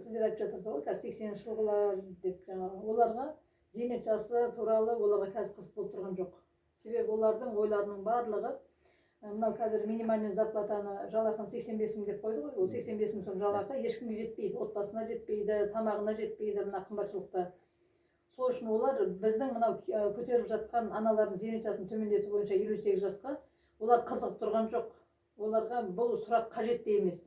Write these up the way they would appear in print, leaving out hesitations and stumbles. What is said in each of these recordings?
сіздер айтып жатырсыз ғой қазір 80 жылғылар деп жаңағы оларға зейнет жасы туралы оларға қазір қызық болып тұрған жоқ. Себебі олардың ойларының барлығы мынау қазір минимальный зарплатаны жалақын 85 мың деп қойды ғой. Ол 85 мың сом жалақы ешкімге жетпейді, отбасына жетпейді, тамағына жетпейді мына қымбатшылықта. Сол үшін олар біздің мынау көтеріп жатқан аналардың зейнет жасын төмендету бойынша 58 жасқа олар қызығып тұрған жоқ. Оларға бұл сұрақ қажет те емес.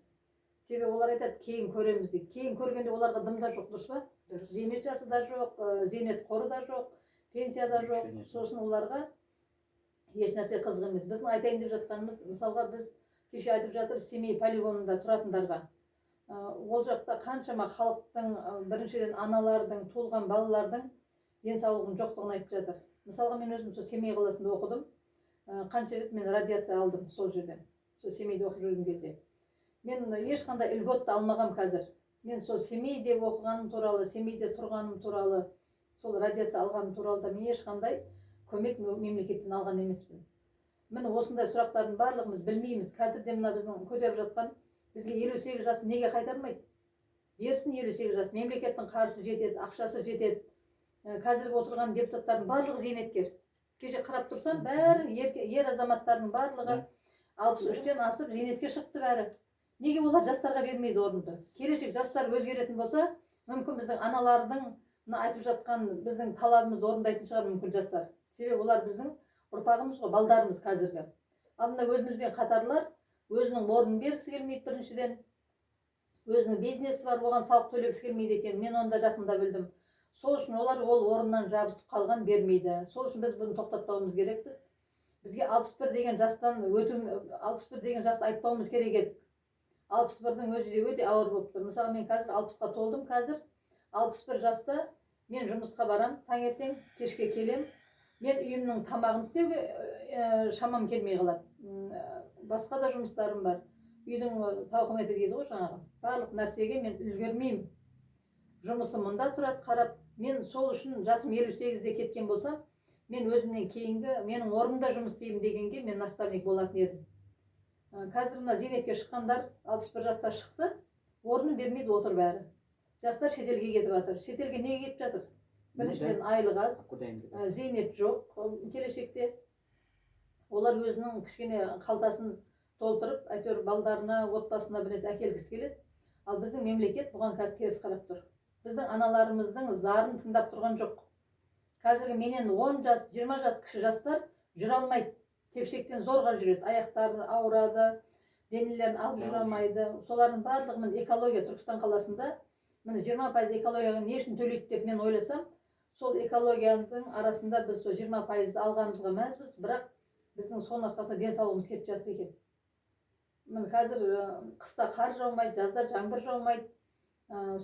Себебі олар айтады, кейін көреміз дейді. Кейін көргенде оларға дым да жоқ, дұрыс па? Зейнет жасы да жоқ, зейнет қоры да жоқ, пенсия да жоқ. Сосын оларға еш нәрсе қызық емес. Біздің айтайын деп жатқанымыз, мысалға біз кеше айтып жатыр Семей полигонында тұратындарға. Ол жақта қаншама халықтың, біріншіден аналардың, туылған балалардың денсаулығының жоқтығын айтып жатыр. Мысалға мен өзім сол Семей қаласында оқыдым. Қанша рет мен радиация алдым сол жерден. Сол Семейде оқып жүрген кезде. Мен ешқандай льготты алмағам қазір. Мен сол Семейде оқығаным туралы, Семейде тұрғаным туралы, сол радиация алғаным туралы да мен ешқандай көмек мемлекеттен алған емеспін. Міне осындай сұрақтардың барлығымыз білмейміз. Қазір де мына біздің көтеріп жатқан бізге 58 жас неге қайтармайды? Берсін 58 жас. Мемлекеттің қаржысы жетеді, ақшасы жетеді. Қазіргі отырған депутаттардың барлығы зейнеткер. Кеше қарап тұрсам, бәрі ер азаматтардың барлығы 63-тен асып зейнетке шықты бәрі. Неге олар жастарға бермейді орынды? Келешек жастар өзгеретін болса, мүмкін біздің аналардың айтып жатқан біздің талабымызды орындайтын шығар мүмкін жастар. Себебі олар біздің ұрпағымыз ғой, балдарымыз қазіргі. Ал мына өзімізбен қатарлар өзінің орнын бергісі келмейді біріншіден. Өзінің бизнесі бар, оған салық төлегісі келмейді екен. Мен онда жақында білдім. Сол үшін олар ол орнынан жабысып қалған бермейді. Сол үшін біз бұны тоқтатпауымыз керекпіз. Бізге 61 деген жастан 61 деген жасты айтпауымыз керек еді. 61-дің өзі де өте ауыр болып тұр. Мысалы мен қазір 60-қа толдым қазір. 61 жаста мен жұмысқа барам, таңертең, кешке келем. Мен үйімнің тамағын істеуге шамам келмей қалады. Басқа да жұмыстарым бар. Үйдің тауқыметі дейді ғой жаңағы. Барлық нәрсеге мен үлгермеймін. Жұмысым мұнда тұрады қарап. Мен сол үшін жасым 58-де кеткен болсам, мен өзімнен кейінгі менің орнымда жұмыс істеймін дегенге мен наставник болатын едім. Қазір мына зейнетке шыққандар 61 жаста шықты, орнын бермейді отыр бәрі. Жастар шетелге кетіп жатыр. Шетелге неге кетіп жатыр? Біріншіден айлық аз, зейнет жоқ келешекте. Олар өзінің кішкене қалтасын толтырып, әйтеуір балдарына, отбасына бірнәрсе әкелгісі келеді. Ал біздің мемлекет бұған қазір теріс қарап тұр. Біздің аналарымыздың зарын тыңдап тұрған жоқ. Қазіргі менен 10 жас, 20 жас кіші жастар жүре алмайды. Тепшектен зорға жүреді. Аяқтары ауырады, денелерін алып жүре алмайды. Солардың барлығы экология Түркістан қаласында 20% экологияға не үшін төлейді деп мен ойласам, сол экологияның арасында біз 20% алғанымызға мәзбіз, бірақ біздің соның арқасында денсаулығымыз кетіп жатыр екен. Қазір қыста қар жаумайды, жазда жаңбыр жаумайды.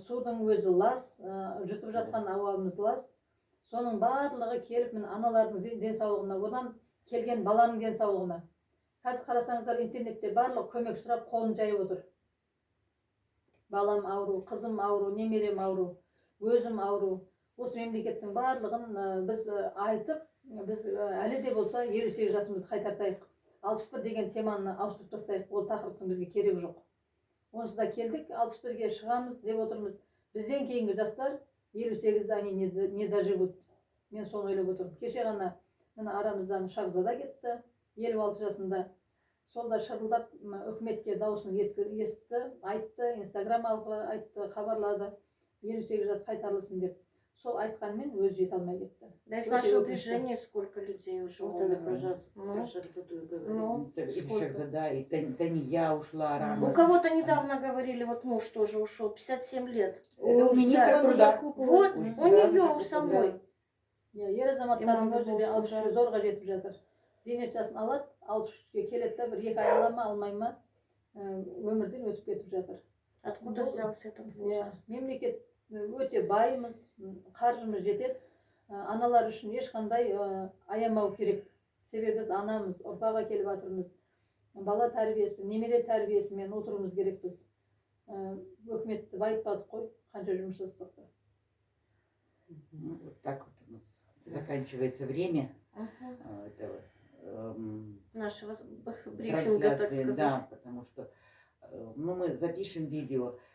Судың өзі лас, жұтып жатқан ауамыз лас. Соның барлығы келіп аналардың денсаулығына, одан келген баланың денсаулығына. Қазір қарасаңыздар интернетте барлық көмек сұрап қолын жайып отыр. Балам ауру, қызым ауру, немерем ауру, өзім ауру. Осы мемлекеттің барлығын біз айтып, біз әлі де болса 58 жасымызды қайтартайық. 61 деген теманы ауыстырып тастайық. Ол тақырыптың бізге керегі жоқ. Онсыз келдік, 61-ге шығамыз деп отырмыз. Бізден кейінгі жастар 58-де они не доживут. Мен соны ойлап отырмын. Кеше ғана арамыздан Шахзада кетті, 56 жасында. Сол да шырылдап үкіметке дауысын естті, айтты, инстаграм арқылы айтты, хабарлады. 58 жас қайтарылсын деп. Сол айтқанмен өзі жете алмай кетті. Да из нашего движения сколько людей уже умерло. Шахзада, и Тания ушла рано. У кого-то недавно говорили, вот муж тоже ушел, 57 лет. Это у министра труда. Вот, у нее у самой. Ер азаматтардың өзі де 63-ге зорға жетіп жатыр. Зейнет жасын алады, 63-ге келеді, бір 2 ай ала ма, алмай ма, өмірден өтіп кетіп жатыр. Откуда взялся этот возраст? Мемлекет өте байымыз, қаржымыз жетеді. Аналар үшін ешқандай аямау керек. Себебі біз анамыз, ұрпақ әкеліп жатырмыз. Бала тәрбиесі, немере тәрбиесімен отыруымыз керекпіз. Өкіметті байытпадық қой, қанша жұмыс жасадық та. Вот так вот у нас заканчивается время этого нашего брифинга, так сказать. Да, потому что мы запишем видео.